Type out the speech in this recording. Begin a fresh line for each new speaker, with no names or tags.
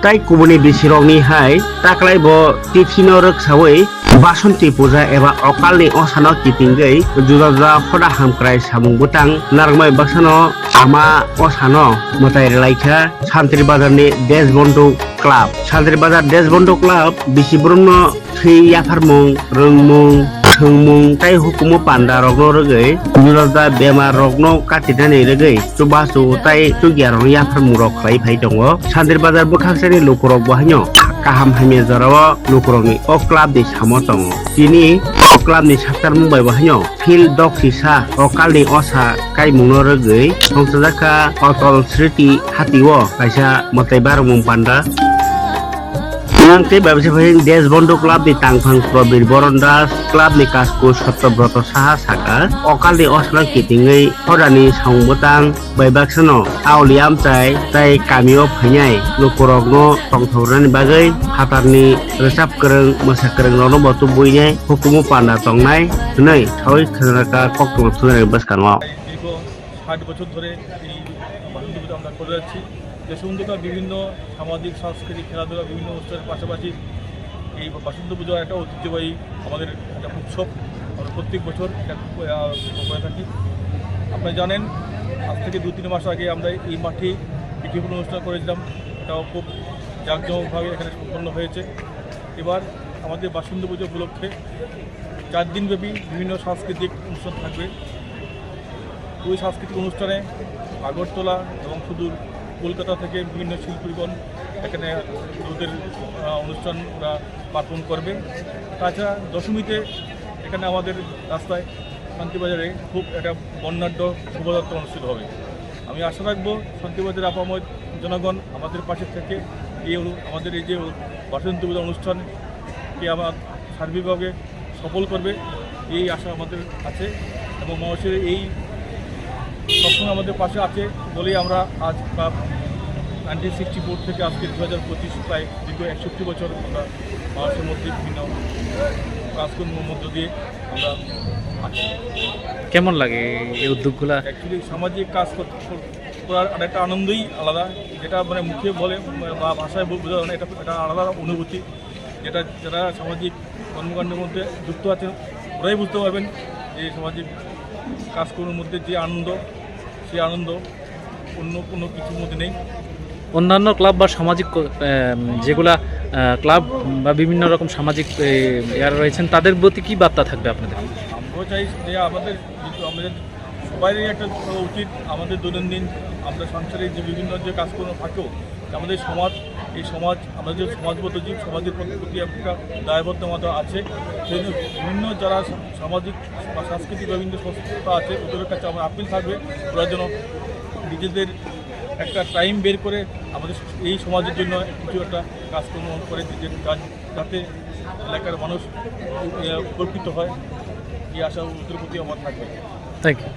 তাই কুবুনি बिसिरंनि हाय ताक्लाय ब टिफिनो रोखसावै बासन्ती पूजा एबा अकालनि असानो किपिंगै जुदा जुदा खदा हामक्राय सामुं बुटां नारमाय बाक्सानो आमा असानो मताय लाइखा सान्त्रि बाजारनि देशबन्धु क्लाब सान्त्रि बाजार देशबन्धु क्लाब बिसिब्रमनो थै याफारमुं रोंमुं थोंमुं ताय हुकुमु पान्दा रगनो रगै जुदा जुदा बेमार रगनो काटिनानै रगै चुबासु ताय चुगियारं याफारमुं रग खाय फाय दङ सान्त्रि बाजार बोखांसेनि लुकुरक बाहायनो kaham hamil jarawa lukurongni o club ni samo tongo tini o club ni saktar mumbai bahanyo phil dok sisa o kalni osa kai mungno rogei songsajaka otol sriti hatiwo kaisa motai barumung panda Nangti babse phai Deshbandhu club ni tangphang Probir Borondas club ni kasku Satyabroto Saha Saka okal ni osla kitingei hodani saungbotang baibaksono auliam tai kamio phainai lukurogno tongthorani bagai hatarni resap kereng masa kereng rono batu buinai hukumu panda tongnai nei thoi khanaka kokto thunai baskanwa
60 বছর ধরে এই বাসন্তী আমরা করে যাচ্ছি যে সুন্দরতা বিভিন্ন সামাজিক সাংস্কৃতিক খেলাধুলা বিভিন্ন অনুষ্ঠানের পাশাপাশি এই বসন্ত পুজো একটা ঐতিহ্যবাহী আমাদের একটা উৎসব আমরা প্রত্যেক বছর এটা করে থাকি আপনারা জানেন আজ থেকে 2-3 মাস আগে আমরা এই মাঠে বিভিন্ন অনুষ্ঠান করেছিলাম এটাও খুব জাঁকজমকভাবে এখানে সম্পন্ন হয়েছে এবার আমাদের বসন্ত পুজো উপলক্ষে 4 দিনব্যাপী বিভিন্ন সাংস্কৃতিক অনুষ্ঠান থাকবে ওই সাংস্কৃতিক অনুষ্ঠানে আগরতলা এবং সুদূর কলকাতা থেকে বিভিন্ন শিল্পীগণ এখানে ওদের অনুষ্ঠান ওরা পার্বণ করবে তাছাড়া দশমীতে এখানে আমাদের রাস্তায় শান্তিবাজারে খুব একটা বর্ণাঢ্য শোভাযাত্রা অনুষ্ঠিত হবে আমি আশা রাখবো শান্তিবাজারের আপামর জনগণ আমাদের পাশে থেকে আমাদের এই যে বসন্ত পূজা অনুষ্ঠানকে আমার সার্বিকভাবে সফল করবে এই আশা আমাদের আছে এবং মানুষের এই সবসময় আমাদের পাশে আছে বলেই আমরা আজ 1964 থেকে আজকে 2025 প্রায় দীর্ঘ 61 বছর আমরা মানুষের মধ্যে বিভিন্ন কাজকর্মের মধ্য দিয়ে আমরা আছি
কেমন লাগে এই উদ্যোগগুলো
অ্যাকচুয়ালি সামাজিক কাজ করার একটা আনন্দই আলাদা যেটা মানে মুখে বলে বা ভাষায় বোঝা যায় না এটা একটা আলাদা অনুভূতি যেটা যারা সামাজিক কর্মকাণ্ডের মধ্যে যুক্ত আছেন ওরাই বুঝতে পারবেন যে সামাজিক কাজকর্মের মধ্যে যে আনন্দ সেই আনন্দ অন্য কোনো কিছুর মধ্যে নেই
অন্যান্য ক্লাব বা সামাজিক যেগুলা ক্লাব বা বিভিন্ন রকম সামাজিক ইয়ারা রয়েছেন তাদের প্রতি কী বার্তা থাকবে আপনাদের
আমরাও চাই যে আমাদের সবারই একটা উচিত আমাদের দৈনন্দিন আমরা সংসারে যে বিভিন্ন যে কাজকর্ম থাকেও আমাদের সমাজ এই সমাজ আমরা যে সমাজবদ্ধ জীব সমাজের প্রতি একটা দায়বদ্ধতা আছে সেই জন্য বিভিন্ন যারা সামাজিক বা সাংস্কৃতিক বিভিন্ন সংস্থা আছে ওদের কাছে আমার আপিল থাকবে ওরা যেন নিজেদের একটা টাইম বের করে আমাদের এই সমাজের জন্য কিছু একটা কাজকর্ম করে যে কাজ যাতে এলাকার মানুষ উপকৃত হয় এই আশা ওদের প্রতি আমার থাকবে
থ্যাংক ইউ